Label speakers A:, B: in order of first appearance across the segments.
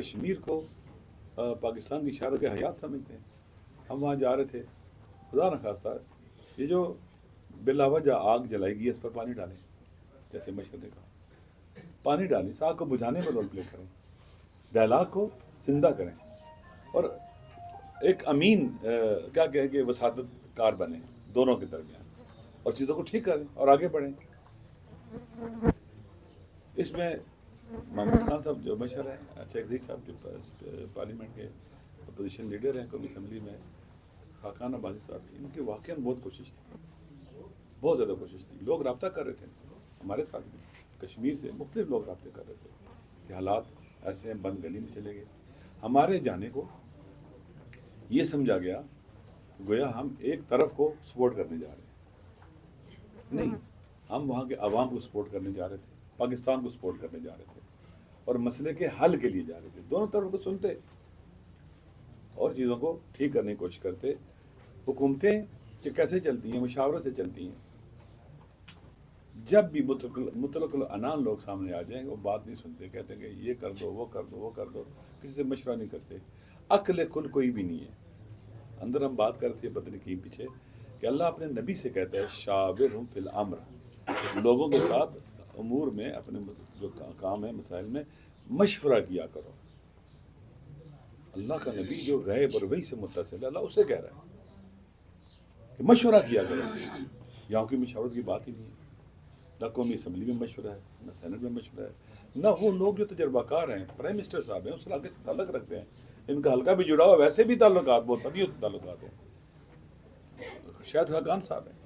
A: کشمیر کو پاکستان کی شارت حیات سمجھتے ہیں. ہم وہاں جا رہے تھے, خدا نخواستہ یہ جو بلا وجہ آگ جلائی گئی اس پر پانی ڈالیں, جیسے مشر نے کہا پانی ڈالیں, اس آگ کو بجھانے میں رول پلے کریں, ڈائلاگ کو زندہ کریں, اور ایک امین کیا کہیں کہ وساطت کار بنیں دونوں کے درمیان, اور چیزوں کو ٹھیک کریں اور آگے بڑھیں. اس میں محمد خان صاحب جو مشر ہیں, اچھا ایگزیک صاحب جو پارلیمنٹ کے اپوزیشن لیڈر ہیں قومی اسمبلی میں, خاقان عباسی صاحب, ان کی واقعاً بہت کوشش تھی, بہت زیادہ کوشش تھی. لوگ رابطہ کر رہے تھے ہمارے ساتھ بھی, کشمیر سے مختلف لوگ رابطے کر رہے تھے کہ حالات ایسے ہیں, بند گلی میں چلے گئے. ہمارے جانے کو یہ سمجھا گیا گویا ہم ایک طرف کو سپورٹ کرنے جا رہے ہیں. نہیں, ہم وہاں کے عوام کو سپورٹ کرنے جا رہے تھے, پاکستان کو سپورٹ کرنے جا رہے تھے, اور مسئلے کے حل کے لیے جا رہے تھے. دونوں طرف کو سنتے اور چیزوں کو ٹھیک کرنے کی کوشش کرتے. حکومتیں کہ کیسے چلتی ہیں, مشاورت سے چلتی ہیں. جب بھی مطلق العنان لوگ سامنے آ جائیں گے وہ بات نہیں سنتے, کہتے ہیں کہ یہ کر دو, وہ کر دو, وہ کر دو, کسی سے مشورہ نہیں کرتے. عقل کل کوئی بھی نہیں ہے. اندر ہم بات کرتے ہیں بدنقیم پیچھے کہ اللہ اپنے نبی سے کہتا ہے شاورہم فی الامر, لوگوں کے ساتھ امور میں اپنے جو کام ہے مسائل میں مشورہ کیا کرو. اللہ کا نبی جو غیب اور وحی سے متصل ہے, اللہ اسے کہہ رہا ہے کہ مشورہ کیا کرو. یہاں کی مشاورت کی بات ہی نہیں ہے. نہ قومی اسمبلی میں مشورہ ہے, نہ سینٹ میں مشورہ ہے, نہ وہ لوگ جو تجربہ کار ہیں, پرائم منسٹر صاحب ہیں, اس علاقے سے تعلق رکھتے ہیں, ان کا حلقہ بھی جڑا ہوا, ویسے بھی تعلقات بہت صدیوں سے تعلقات ہیں. شاہد خاقان صاحب ہیں,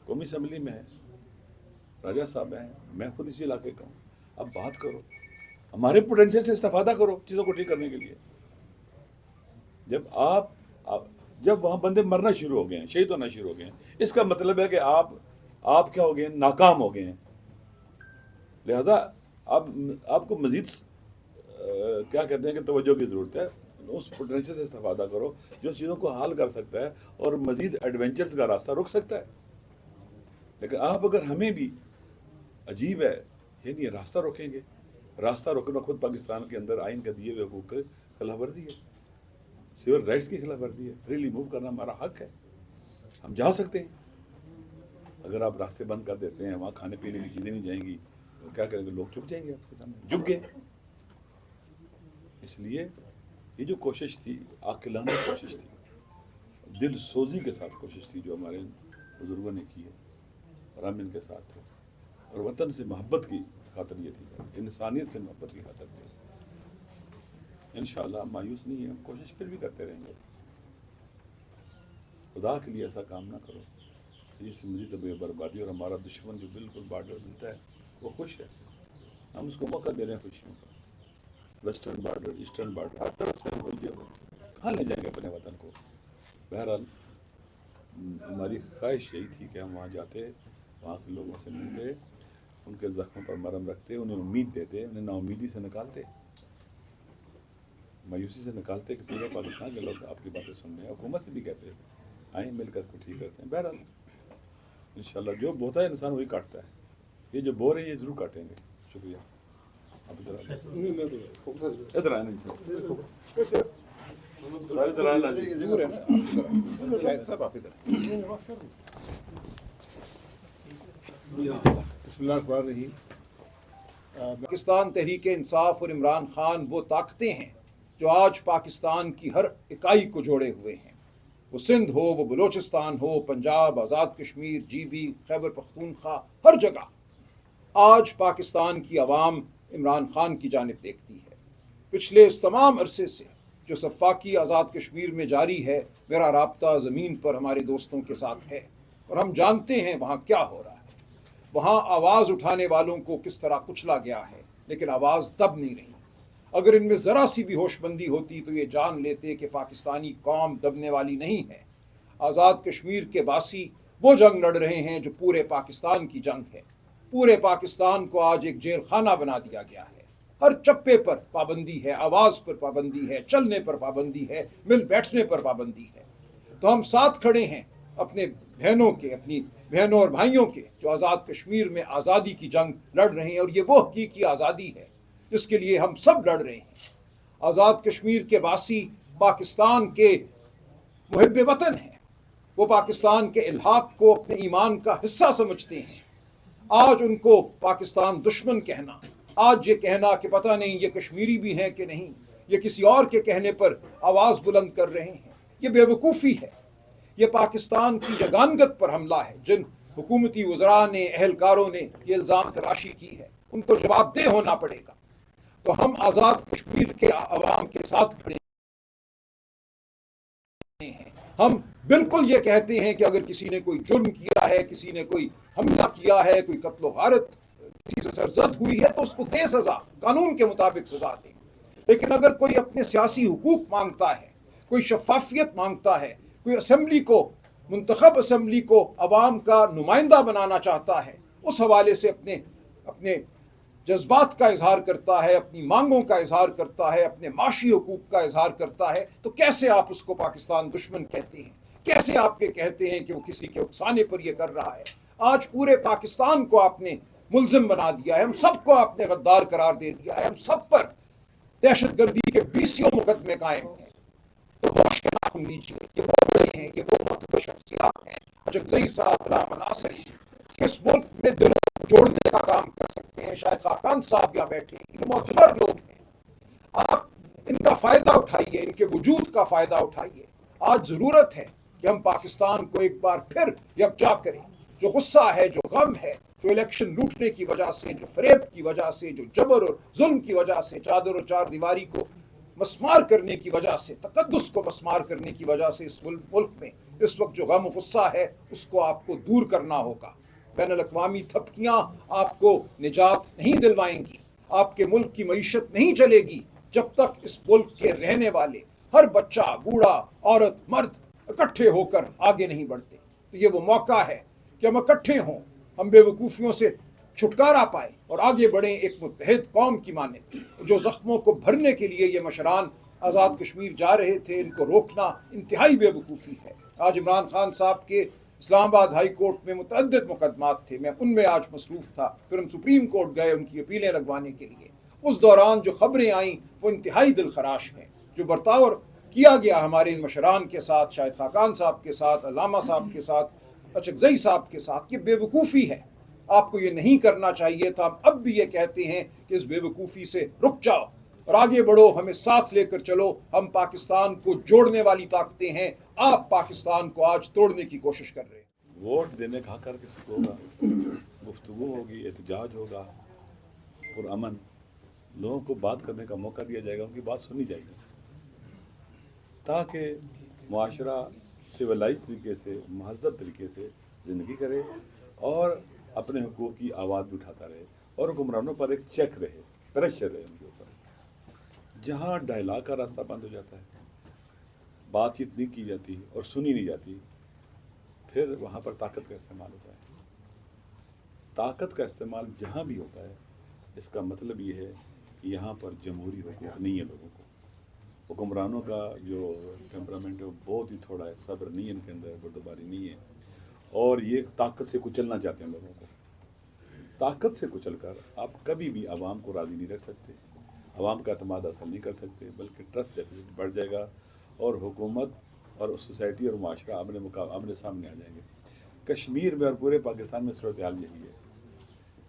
A: قومی اسمبلی میں ہیں, راجہ صاحب ہیں, میں خود اسی علاقے کا ہوں. اب بات کرو, ہمارے پوٹینشیل سے استفادہ کرو چیزوں کو ٹھیک کرنے کے لیے. جب وہاں بندے مرنا شروع ہو گئے ہیں, شہید ہونا شروع ہو گئے ہیں, اس کا مطلب ہے کہ آپ کیا ہو گئے ہیں, ناکام ہو گئے ہیں. لہذا آپ کو مزید کیا کہتے ہیں کہ توجہ کی ضرورت ہے. اس پوٹینشیل سے استفادہ کرو جو چیزوں کو حل کر سکتا ہے اور مزید ایڈونچرز کا راستہ روک سکتا ہے. لیکن آپ اگر ہمیں بھی عجیب ہے یعنی راستہ روکیں گے, راستہ روکنا خود پاکستان کے اندر آئین کا دیے ہوئے حقوق کی خلاف ورزی ہے, سول رائٹس کی خلاف ورزی ہے. فریلی موو کرنا ہمارا حق ہے, ہم جا سکتے ہیں. اگر آپ راستے بند کر دیتے ہیں, وہاں کھانے پینے کی چیزیں نہیں جائیں گی, تو کیا کریں گے, لوگ چپ جائیں گے آپ کے سامنے, جھک گئے. اس لیے یہ جو کوشش تھی عاقلانہ کوشش تھی, دل سوزی کے ساتھ کوشش تھی جو ہمارے بزرگوں نے کی ہے, اور ہم ان کے ساتھ تھے. اور وطن سے محبت کی خاطر یہ تھی, انسانیت سے محبت کی خاطر تھی. انشاءاللہ ہم مایوس نہیں ہیں, ہم کوشش پھر بھی کرتے رہیں گے. خدا کے لیے ایسا کام نہ کرو جس سے مزید طبع بربادی, اور ہمارا دشمن جو بالکل بارڈر ملتا ہے وہ خوش ہے, ہم اس کو موقع دے رہے ہیں خوشیوں کا. ویسٹرن بارڈر, ایسٹرن بارڈر, ہر طرف سے کہاں لے جائیں گے اپنے وطن کو. بہرحال ہماری خواہش یہی تھی کہ ہم وہاں جاتے, وہاں کے لوگوں سے ملتے, ان کے زخموں پر مرہم رکھتے, انہیں امید دیتے, انہیں نا امیدی سے نکالتے, مایوسی سے نکالتے کہ پورے پاکستان کے لوگ آپ کی باتیں سن رہے ہیں. حکومت سے بھی کہتے ہیں آئیں مل کر کو ٹھیک کرتے ہیں. بہرحال انشاءاللہ جو بوتا ہے انسان وہی کاٹتا ہے. یہ جو بو رہے ہیں یہ ضرور کاٹیں گے. شکریہ. آپ ادھر آئیں
B: بسم اللہ الرحمن الرحیم. پاکستان تحریک انصاف اور عمران خان وہ طاقتیں ہیں جو آج پاکستان کی ہر اکائی کو جوڑے ہوئے ہیں. وہ سندھ ہو, وہ بلوچستان ہو, پنجاب, آزاد کشمیر, جی بی, خیبر پختونخوا, ہر جگہ آج پاکستان کی عوام عمران خان کی جانب دیکھتی ہے. پچھلے اس تمام عرصے سے جو سفاکی آزاد کشمیر میں جاری ہے, میرا رابطہ زمین پر ہمارے دوستوں کے ساتھ ہے, اور ہم جانتے ہیں وہاں کیا ہو رہا ہے. وہاں آواز اٹھانے والوں کو کس طرح کچلا گیا ہے, لیکن آواز دب نہیں رہی. اگر ان میں ذرا سی بھی ہوش بندی ہوتی تو یہ جان لیتے کہ پاکستانی قوم دبنے والی نہیں ہے. آزاد کشمیر کے باسی وہ جنگ لڑ رہے ہیں جو پورے پاکستان کی جنگ ہے. پورے پاکستان کو آج ایک جیل خانہ بنا دیا گیا ہے. ہر چپے پر پابندی ہے, آواز پر پابندی ہے, چلنے پر پابندی ہے, مل بیٹھنے پر پابندی ہے. تو ہم ساتھ کھڑے ہیں اپنے بہنوں کے, اپنی بہنوں اور بھائیوں کے جو آزاد کشمیر میں آزادی کی جنگ لڑ رہے ہیں. اور یہ وہ حقیقی آزادی ہے جس کے لیے ہم سب لڑ رہے ہیں. آزاد کشمیر کے باسی پاکستان کے محب وطن ہیں، وہ پاکستان کے الحاق کو اپنے ایمان کا حصہ سمجھتے ہیں۔ آج ان کو پاکستان دشمن کہنا، آج یہ کہنا کہ پتہ نہیں یہ کشمیری بھی ہیں کہ نہیں، یہ کسی اور کے کہنے پر آواز بلند کر رہے ہیں، یہ بے وقوفی ہے، یہ پاکستان کی یگانگت پر حملہ ہے۔ جن حکومتی وزراء نے، اہلکاروں نے یہ الزام تراشی کی ہے، ان کو جواب دہ ہونا پڑے گا۔ تو ہم آزاد کشمیر کے عوام کے ساتھ کھڑے ہیں۔ ہم بالکل یہ کہتے ہیں کہ اگر کسی نے کوئی جرم کیا ہے، کسی نے کوئی حملہ کیا ہے، کوئی قتل و غارت کسی سے سرزد ہوئی ہے تو اس کو دے سزا، قانون کے مطابق سزا دیں۔ لیکن اگر کوئی اپنے سیاسی حقوق مانگتا ہے، کوئی شفافیت مانگتا ہے، کوئی اسمبلی کو، منتخب اسمبلی کو عوام کا نمائندہ بنانا چاہتا ہے، اس حوالے سے اپنے جذبات کا اظہار کرتا ہے، اپنی مانگوں کا اظہار کرتا ہے، اپنے معاشی حقوق کا اظہار کرتا ہے، تو کیسے آپ اس کو پاکستان دشمن کہتے ہیں؟ کیسے آپ کے کہتے ہیں کہ وہ کسی کے اکسانے پر یہ کر رہا ہے؟ آج پورے پاکستان کو آپ نے ملزم بنا دیا ہے، ہم سب کو آپ نے غدار قرار دے دیا ہے، ہم سب پر دہشت گردی کے 20 مقدمے قائم ہیں۔ تو ہوش کے ناخن لیجیے، یہ وہ بڑے ہیں، یہ وہ معتبر شخصیات ہیں، اجزئی صاحب، علامہ ناصر، اس ملک میں دلوں کو جوڑنے کا کام کر سکتے ہیں۔ شاید خاقان صاحب یہاں بیٹھے ہیں، یہ معتبر لوگ ہیں، آپ ان کا فائدہ اٹھائیے، ان کے وجود کا فائدہ اٹھائیے۔ آج ضرورت ہے کہ ہم پاکستان کو ایک بار پھر یکجا کریں۔ جو غصہ ہے، جو غم ہے، جو الیکشن لوٹنے کی وجہ سے، جو فریب کی وجہ سے، جو جبر اور ظلم کی وجہ سے، چادر اور چار دیواری کو مسمار کرنے کی وجہ سے، تقدس کو مسمار کرنے کی وجہ سے اس ملک میں اس وقت جو غم و غصہ ہے، اس کو آپ کو دور کرنا ہوگا۔ بین الاقوامی تھپکیاں آپ کو نجات نہیں دلوائیں گی، آپ کے ملک کی معیشت نہیں چلے گی جب تک اس ملک کے رہنے والے ہر بچہ، بوڑھا، عورت، مرد اکٹھے ہو کر آگے نہیں بڑھتے۔ تو یہ وہ موقع ہے کہ ہم اکٹھے ہوں، ہم بے وقوفیوں سے چھٹکارا پائیں اور آگے بڑھیں ایک متحد قوم کی مانند۔ جو زخموں کو بھرنے کے لیے یہ مشران آزاد کشمیر جا رہے تھے، ان کو روکنا انتہائی بے وقوفی ہے۔ آج عمران خان صاحب کے اسلام آباد ہائی کورٹ میں متعدد مقدمات تھے، میں ان میں آج مصروف تھا، پھر ہم سپریم کورٹ گئے ان کی اپیلیں لگوانے کے لیے۔ اس دوران جو خبریں آئیں وہ انتہائی دل خراش ہیں۔ جو برتاؤ کیا گیا ہمارے ان مشران کے ساتھ، شاہد خاقان صاحب کے ساتھ، علامہ صاحب کے ساتھ، اچکزئی صاحب کے ساتھ، یہ بے وقوفی ہے۔ آپ کو یہ نہیں کرنا چاہیے تھا۔ ہم اب بھی یہ کہتے ہیں کہ اس بے وقوفی سے رک جاؤ اور آگے بڑھو، ہمیں ساتھ لے کر چلو۔ ہم پاکستان کو جوڑنے والی طاقتیں ہیں، آپ پاکستان کو آج توڑنے کی کوشش کر رہے ہیں۔
A: ووٹ دینے کا حق ہر کسی کو ہوگا، گفتگو ہوگی، احتجاج ہوگا، پرامن لوگوں کو بات کرنے کا موقع دیا جائے گا، ان کی بات سنی جائے گی، تاکہ معاشرہ سویلائز طریقے سے، مہذب طریقے سے زندگی کرے اور اپنے حقوق کی آواز بھی اٹھاتا رہے، اور حکمرانوں پر ایک چیک رہے، پریشر رہے ان کے اوپر۔ جہاں ڈائلاگ کا راستہ بند ہو جاتا ہے، بات چیت نہیں کی جاتی اور سنی نہیں جاتی، پھر وہاں پر طاقت کا استعمال ہوتا ہے۔ طاقت کا استعمال جہاں بھی ہوتا ہے، اس کا مطلب یہ ہے کہ یہاں پر جمہوری حقوق نہیں ہے لوگوں کو۔ حکمرانوں کا جو ٹیمپرامنٹ ہے وہ بہت ہی تھوڑا ہے، صبر نہیں ہے ان کے اندر، بردباری نہیں ہے، اور یہ طاقت سے کچلنا چاہتے ہیں لوگوں کو۔ طاقت سے کچل کر آپ کبھی بھی عوام کو راضی نہیں رکھ سکتے، عوام کا اعتماد حاصل نہیں کر سکتے، بلکہ ٹرسٹ ڈیفیسٹ بڑھ جائے گا اور حکومت اور سوسائٹی اور معاشرہ آمنے سامنے آ جائیں گے۔ کشمیر میں اور پورے پاکستان میں صورتحال یہی ہے،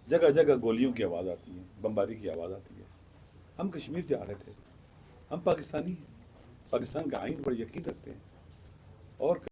A: جگہ جگہ گولیوں کی آواز آتی ہے، بمباری کی آواز آتی ہے۔ ہم کشمیر جا رہے تھے، ہم پاکستانی ہیں، پاکستان کا آئین پر یقین رکھتے ہیں، اور